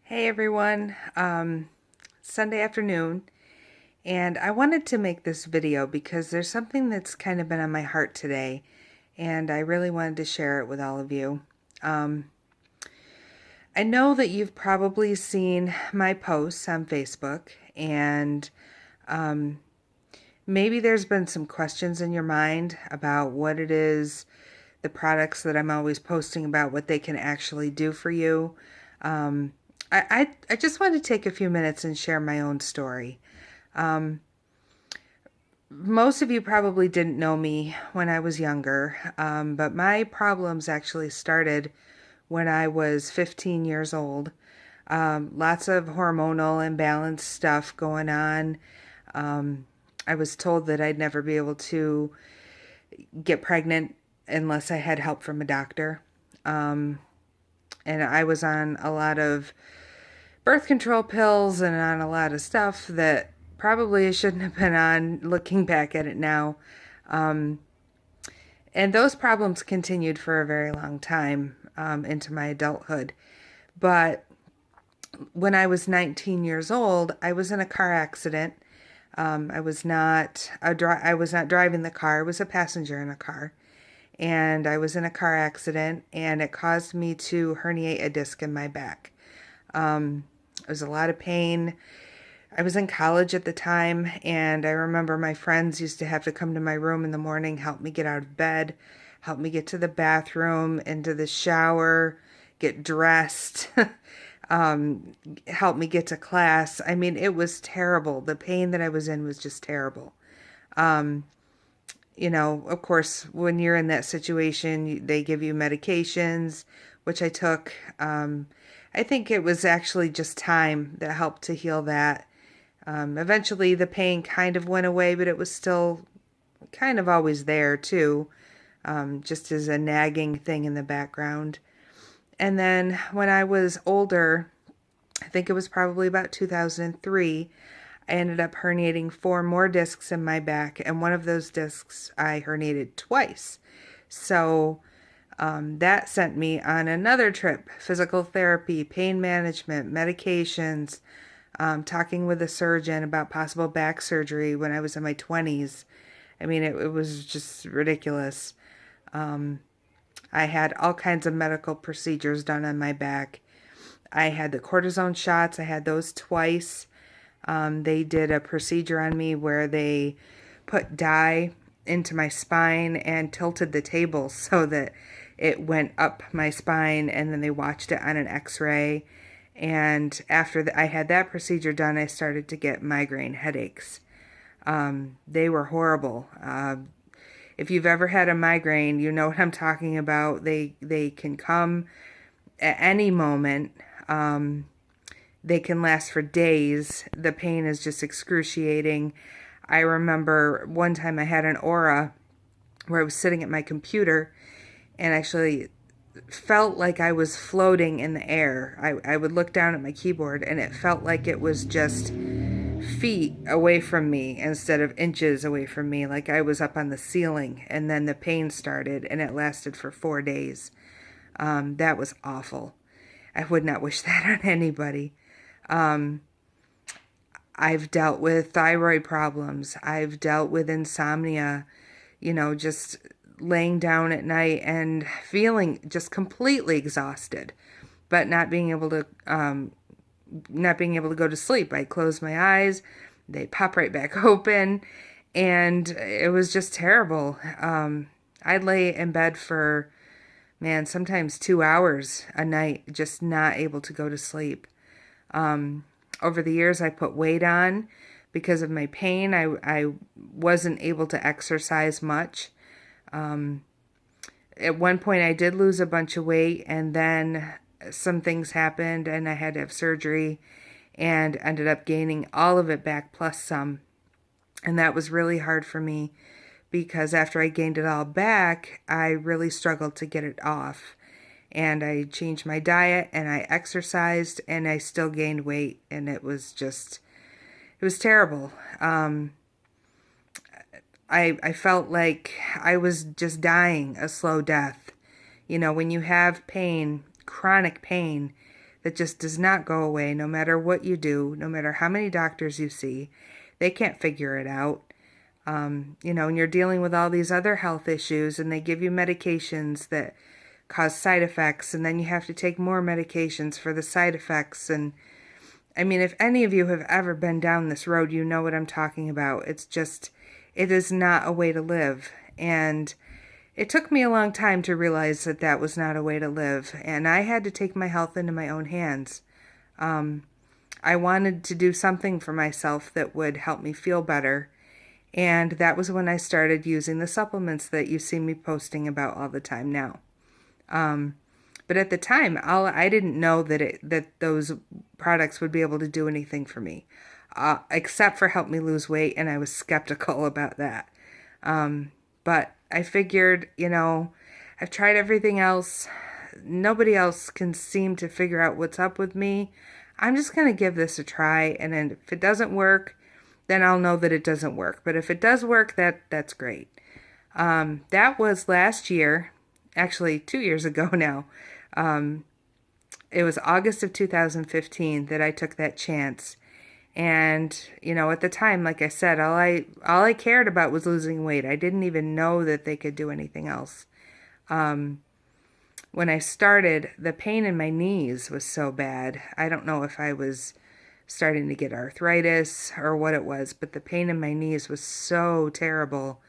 Hey everyone, Sunday afternoon, and I wanted to make this video because there's something that's kind of been on my heart today, and I really wanted to share it with all of you. Um, I know that you've probably seen my posts on Facebook, and um, maybe there's been some questions in your mind about what it is, the products that I'm always posting about, what they can actually do for you. Um, I just want to take a few minutes and share my own story. Um, Most of you probably didn't know me when I was younger, but my problems actually started when I was 15 years old. Lots of hormonal imbalance stuff going on. Um, I was told that I'd never be able to get pregnant unless I had help from a doctor. Um, and I was on a lot of birth control pills and on a lot of stuff that probably I shouldn't have been on looking back at it now. Um, and those problems continued for a very long time into my adulthood. But when I was 19 years old, I was in a car accident. I was not driving the car. I was a passenger in a car, and I was in a car accident, and it caused me to herniate a disc in my back. It was a lot of pain. I was in college at the time, and I remember my friends used to have to come to my room in the morning, help me get out of bed, help me get to the bathroom, into the shower, get dressed, help me get to class. I mean, it was terrible. The pain that I was in was just terrible. Um, of course, when you're in that situation, they give you medications, which I took. I think it was actually just time that helped to heal that. Eventually, the pain kind of went away, but it was still kind of always there, too, just as a nagging thing in the background. And then when I was older, I think it was probably about 2003, I ended up herniating 4 more discs in my back, and one of those discs I herniated twice. So that sent me on another trip: physical therapy, pain management, medications, talking with a surgeon about possible back surgery when I was in my 20s. I mean, it was just ridiculous. I had all kinds of medical procedures done on my back. I had the cortisone shots, I had those twice. They did a procedure on me where they put dye into my spine and tilted the table so that it went up my spine, and then they watched it on an x-ray. And after I had that procedure done, I started to get migraine headaches. They were horrible. If you've ever had a migraine, you know what I'm talking about. They can come at any moment. They can last for days. The pain is just excruciating. I remember one time I had an aura where I was sitting at my computer and actually felt like I was floating in the air. I would look down at my keyboard and it felt like it was just feet away from me instead of inches away from me, like I was up on the ceiling. And then the pain started and it lasted for 4 days. That was awful. I would not wish that on anybody. I've dealt with thyroid problems. I've dealt with insomnia, just laying down at night and feeling just completely exhausted, but not being able to go to sleep. I close my eyes, they pop right back open, and it was just terrible. I'd lay in bed for, man, sometimes 2 hours a night, just not able to go to sleep. Over the years, I put weight on because of my pain. I wasn't able to exercise much. At one point, I did lose a bunch of weight, and then some things happened, and I had to have surgery and ended up gaining all of it back plus some. And that was really hard for me because after I gained it all back, I really struggled to get it off. And I changed my diet and I exercised and I still gained weight, and it was terrible. I felt like I was just dying a slow death. When you have pain, chronic pain, that just does not go away no matter what you do, no matter how many doctors you see. They can't figure it out. And you're dealing with all these other health issues, and they give you medications that cause side effects, and then you have to take more medications for the side effects. And I mean, if any of you have ever been down this road, you know what I'm talking about. It is not a way to live. And it took me a long time to realize that that was not a way to live. And I had to take my health into my own hands. I wanted to do something for myself that would help me feel better. And that was when I started using the supplements that you see me posting about all the time now. But at the time, I didn't know that those products would be able to do anything for me, except for help me lose weight, and I was skeptical about that. But I figured, I've tried everything else. Nobody else can seem to figure out what's up with me. I'm just going to give this a try, and then if it doesn't work, then I'll know that it doesn't work. But if it does work, that's great. That was last year, actually 2 years ago now. It was August of 2015 that I took that chance. And, at the time, like I said, all I cared about was losing weight. I didn't even know that they could do anything else. When I started, the pain in my knees was so bad. I don't know if I was starting to get arthritis or what it was, but the pain in my knees was so terrible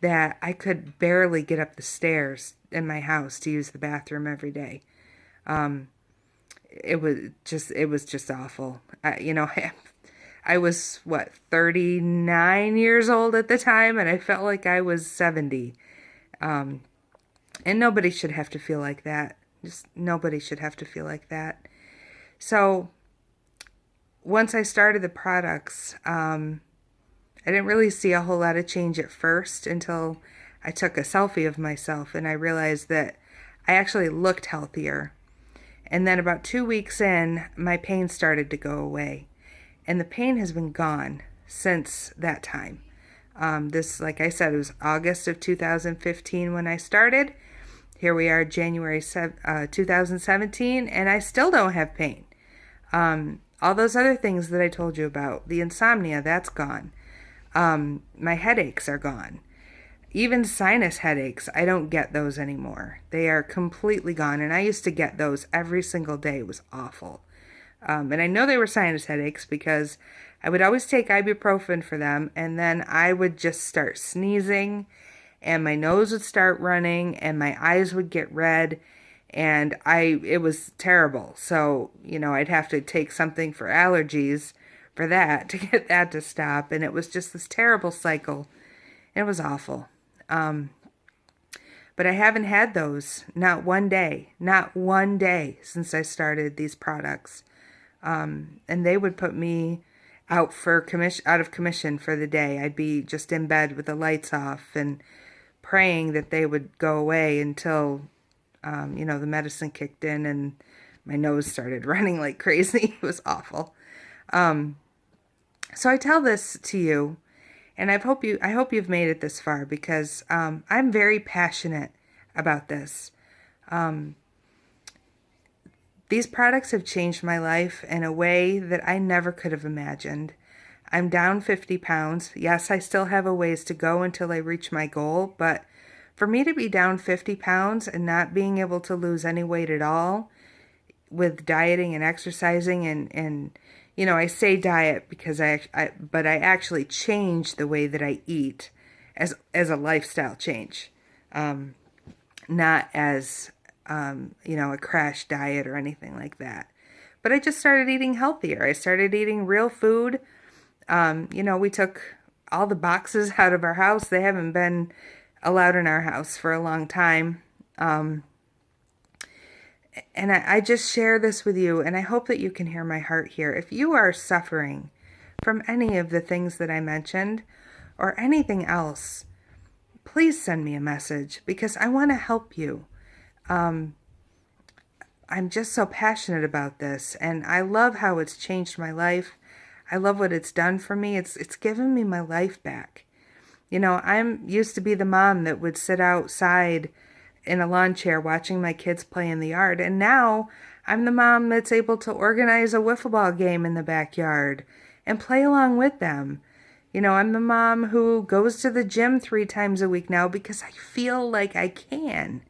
that I could barely get up the stairs in my house to use the bathroom every day. It was just awful. I was 39 years old at the time, and I felt like I was 70. And nobody should have to feel like that. Just nobody should have to feel like that. So once I started the products, I didn't really see a whole lot of change at first until I took a selfie of myself and I realized that I actually looked healthier. And then about 2 weeks in, my pain started to go away. And the pain has been gone since that time. This, like I said, it was August of 2015 when I started. Here we are, January 2017, and I still don't have pain. All those other things that I told you about, the insomnia, that's gone. My headaches are gone. Even sinus headaches, I don't get those anymore. They are completely gone, and I used to get those every single day. It was awful. And I know they were sinus headaches because I would always take ibuprofen for them, and then I would just start sneezing, and my nose would start running, and my eyes would get red, and it was terrible. So, I'd have to take something for allergies for that to get that to stop, and it was just this terrible cycle. It was awful. But I haven't had those, not one day since I started these products. And they would put me out of commission for the day. I'd be just in bed with the lights off and praying that they would go away until, the medicine kicked in and my nose started running like crazy. It was awful. So I tell this to you, and I hope you've made it this far because I'm very passionate about this. These products have changed my life in a way that I never could have imagined. I'm down 50 pounds. Yes, I still have a ways to go until I reach my goal, but for me to be down 50 pounds and not being able to lose any weight at all with dieting and exercising and I say diet because but I actually change the way that I eat as a lifestyle change, not as a crash diet or anything like that. But I just started eating healthier. I started eating real food. We took all the boxes out of our house. They haven't been allowed in our house for a long time. And I just share this with you, and I hope that you can hear my heart here. If you are suffering from any of the things that I mentioned or anything else, please send me a message because I want to help you. I'm just so passionate about this, and I love how it's changed my life. I love what it's done for me. It's given me my life back. I'm used to be the mom that would sit outside in a lawn chair watching my kids play in the yard, and now I'm the mom that's able to organize a wiffle ball game in the backyard and play along with them. You know, I'm the mom who goes to the gym 3 times a week now because I feel like I can.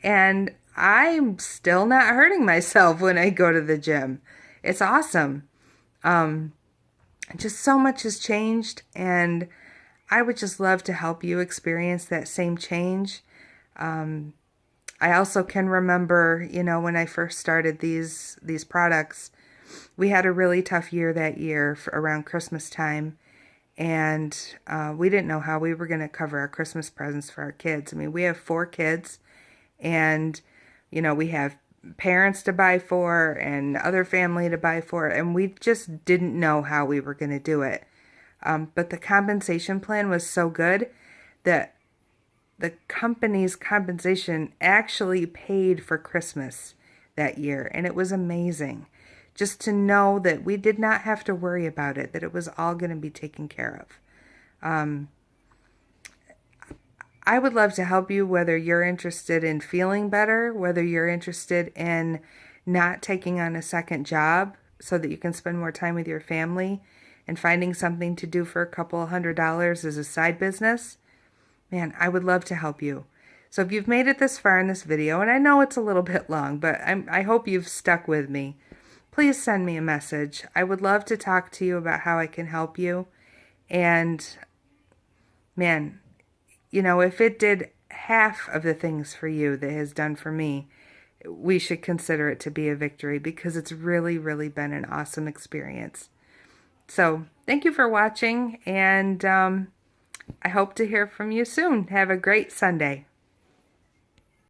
And I'm still not hurting myself when I go to the gym. It's awesome. Just so much has changed, and I would just love to help you experience that same change. I also can remember, you know, when I first started these products, we had a really tough year that year around Christmas time, and we didn't know how we were going to cover our Christmas presents for our kids. I mean, we have 4 kids, and, you know, we have parents to buy for and other family to buy for, and we just didn't know how we were going to do it. But the compensation plan was so good that the company's compensation actually paid for Christmas that year, and it was amazing. Just to know that we did not have to worry about it, that it was all going to be taken care of. I would love to help you, whether you're interested in feeling better, whether you're interested in not taking on a second job so that you can spend more time with your family and finding something to do for a couple $100 as a side business. Man, I would love to help you. So if you've made it this far in this video, and I know it's a little bit long, but I hope you've stuck with me, please send me a message. I would love to talk to you about how I can help you. And man, you know, if it did half of the things for you that it has done for me, we should consider it to be a victory, because it's really, really been an awesome experience. So thank you for watching, and I hope to hear from you soon. Have a great Sunday.